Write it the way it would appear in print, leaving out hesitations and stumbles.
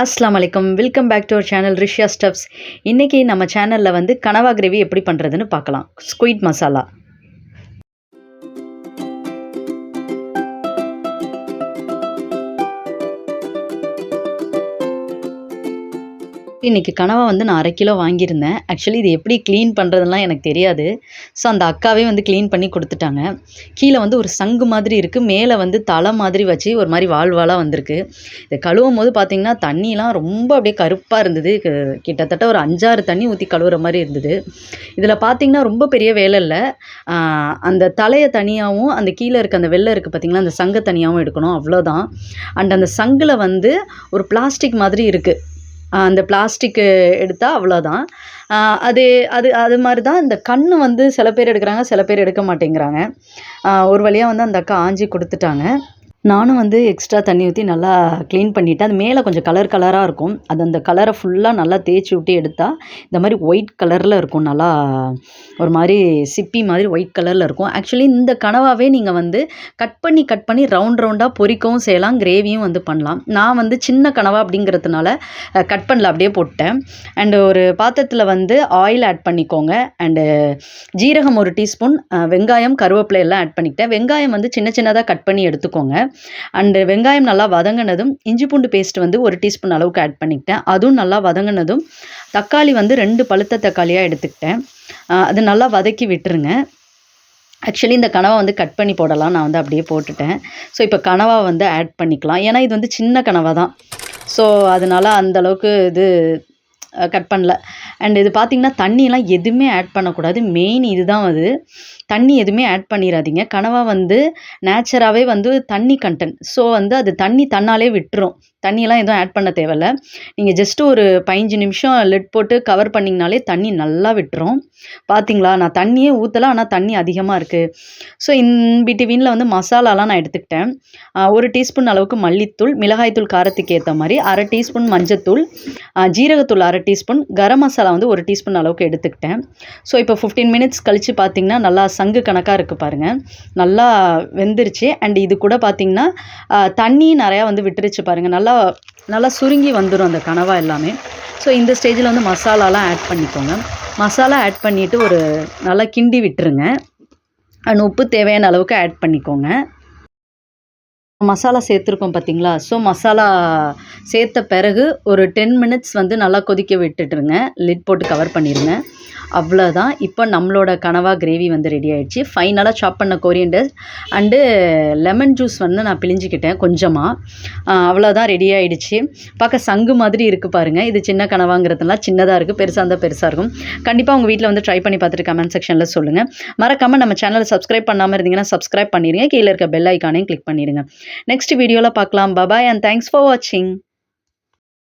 அஸ்ஸலாமு அலைக்கும். Welcome back to our channel Rishya stuffs. இன்றைக்கி நம்ம சேனலில் வந்து கனவா கிரேவி எப்படி பண்ணுறதுன்னு பார்க்கலாம். ஸ்குயிட் மசாலா. இன்றைக்கி கனவா வந்து நான் 1/2 கிலோ வாங்கியிருந்தேன். ஆக்சுவலி இது எப்படி க்ளீன் பண்ணுறதுலாம் எனக்கு தெரியாது. ஸோ அந்த அக்காவே வந்து க்ளீன் பண்ணி கொடுத்துட்டாங்க. கீழே வந்து ஒரு சங்கு மாதிரி இருக்குது, மேலே வந்து தலை மாதிரி வச்சு ஒரு மாதிரி வால் வாலாக வந்திருக்கு. இதை கழுவும் போது பார்த்திங்கன்னா தண்ணிலாம் ரொம்ப அப்படியே கருப்பாக இருந்தது. கிட்டத்தட்ட ஒரு 5-6 தண்ணி ஊற்றி கழுவுற மாதிரி இருந்தது. இதில் பார்த்திங்கன்னா ரொம்ப பெரிய வேலை இல்லை. அந்த தலையை தனியாகவும் அந்த கீழே இருக்க அந்த வெள்ளை இருக்குது பார்த்திங்களா, அந்த சங்கை தனியாகவும் எடுக்கணும், அவ்வளோதான். அண்ட் அந்த சங்கில் வந்து ஒரு பிளாஸ்டிக் மாதிரி இருக்குது. அந்த பிளாஸ்டிக்கு எடுத்தால் அவ்வளோதான். அது அது அது மாதிரி தான் இந்த கண் வந்து சில பேர் எடுக்கிறாங்க, சில பேர் எடுக்க மாட்டேங்கிறாங்க. ஒரு வழியாக வந்து அந்த அக்கா ஆஞ்சி கொடுத்துட்டாங்க. நானும் வந்து எக்ஸ்ட்ரா தண்ணி ஊற்றி நல்லா க்ளீன் பண்ணிவிட்டேன். அது மேலே கொஞ்சம் கலராக இருக்கும். அது அந்த கலரை ஃபுல்லாக நல்லா தேய்ச்சி விட்டு எடுத்தால் இந்த மாதிரி ஒயிட் கலரில் இருக்கும். நல்லா ஒரு மாதிரி சிப்பி மாதிரி ஒயிட் கலரில் இருக்கும். ஆக்சுவலி இந்த கனவாவே நீங்கள் வந்து கட் பண்ணி ரவுண்டாக பொரிக்கவும் செய்யலாம், கிரேவியும் வந்து பண்ணலாம். நான் வந்து சின்ன கனவா அப்படிங்கிறதுனால கட் பண்ணல, அப்படியே போட்டேன். அண்டு ஒரு பாத்திரத்தில் வந்து ஆயில் ஆட் பண்ணிக்கோங்க. அண்டு ஜீரகம் 1 டீஸ்பூன், வெங்காயம், கருவேப்பிலை எல்லாம் ஆட் பண்ணிக்கிட்டேன். வெங்காயம் வந்து சின்னதாக கட் பண்ணி எடுத்துக்கோங்க. அண்டு வெங்காயம் நல்லா வதங்கினதும் இஞ்சி பூண்டு பேஸ்ட் வந்து 1 டீஸ்பூன் அளவுக்கு ஆட் பண்ணிக்கிட்டேன். அதுவும் நல்லா வதங்கினதும் தக்காளி வந்து 2 பழுத்த தக்காளியாக எடுத்துக்கிட்டேன். அது நல்லா வதக்கி விட்டுருங்க. ஆக்சுவலி இந்த கனவா வந்து கட் பண்ணி போடலாம், நான் வந்து அப்படியே போட்டுட்டேன். ஸோ இப்போ கனவா வந்து ஆட் பண்ணிக்கலாம். ஏன்னா இது வந்து சின்ன கனவா தான். ஸோ அதனால் அந்தளவுக்கு இது கட் பண்ணல. அண்ட் இது பார்த்திங்கன்னா தண்ணியெலாம் எதுவுமே ஆட் பண்ணக்கூடாது. மெயின் இது தான். அது தண்ணி எதுவுமே ஆட் பண்ணிடாதீங்க. கனவா வந்து நேச்சராகவே வந்து தண்ணி கண்டென்ட். ஸோ வந்து அது தண்ணி தன்னாலே விட்டுரும். தண்ணியெல்லாம் எதுவும் ஆட் பண்ண தேவையில்ல. நீங்கள் ஜஸ்ட்டு ஒரு 15 நிமிஷம் லிட் போட்டு கவர் பண்ணிங்கனாலே தண்ணி நல்லா விட்டுரும். பார்த்திங்களா, நான் தண்ணியே ஊற்றலை, ஆனால் தண்ணி அதிகமாக இருக்குது. ஸோ பிட்வீனில் வந்து மசாலாலாம் நான் எடுத்துக்கிட்டேன். 1 டீஸ்பூன் அளவுக்கு மல்லித்தூள், மிளகாய்த்தூள் காரத்துக்கு ஏற்ற மாதிரி, 1/2 டீஸ்பூன் மஞ்சத்தூள், ஜீரகத்தூள் 1/2 டீஸ்பூன், கரம் மசாலா வந்து 1 டீஸ்பூன் அளவுக்கு எடுத்துக்கிட்டேன். ஸோ இப்போ 15 மினிட்ஸ் கழித்து பார்த்திங்கன்னா நல்லா சங்கு கணக்காக இருக்குது பாருங்கள், நல்லா வெந்துருச்சு. அண்ட் இது கூட பார்த்திங்கன்னா தண்ணி நிறையா வந்து விட்டுருச்சு பாருங்கள், நல்லா சுருங்கி வந்துடும் அந்த கனவா எல்லாமே. ஸோ இந்த ஸ்டேஜில் வந்து மசாலாலாம் ஆட் பண்ணிக்கோங்க. மசாலா ஆட் பண்ணிவிட்டு ஒரு நல்லா கிண்டி விட்டுருங்க. அண்ட் உப்பு தேவையான அளவுக்கு ஆட் பண்ணிக்கோங்க. மசாலா சேர்த்துருக்கோம் பார்த்திங்களா. ஸோ மசாலா சேர்த்த பிறகு ஒரு 10 மினிட்ஸ் வந்து நல்லா கொதிக்க விட்டுட்டுருங்க. லிட் போட்டு கவர் பண்ணிடுங்க. அவ்வளோதான். இப்போ நம்மளோட கனவா கிரேவி வந்து ரெடி ஆகிடுச்சு. ஃபைனலாக சாப் பண்ண கொரியண்டர் அண்டு லெமன் ஜூஸ் வந்து நான் பிழிஞ்சிக்கிட்டேன் கொஞ்சமாக. அவ்வளோதான், ரெடி ஆகிடுச்சு. பார்க்க சங்கு மாதிரி இருக்குது பாருங்கள். இது சின்ன கனவாங்கிறதுனால சின்னதாக இருக்குது, பெருசாக இருந்தால் பெருசாக இருக்கும். கண்டிப்பாக உங்கள் வீட்டில் வந்து ட்ரை பண்ணி பார்த்துட்டு கமெண்ட் செக்ஷனில் சொல்லுங்கள். மறக்காமல் நம்ம சேனலை சப்ஸ்கிரைப் பண்ணாமல் இருந்தீங்கன்னா சப்ஸ்கிரைப் பண்ணிடுங்க. கீழே இருக்க பெல் ஐக்கானையும் கிளிக் பண்ணிடுங்க. நெக்ஸ்ட் வீடியோவில் பார்க்கலாம். பாய் அண்ட் தேங்க்ஸ் ஃபார் வாட்சிங்.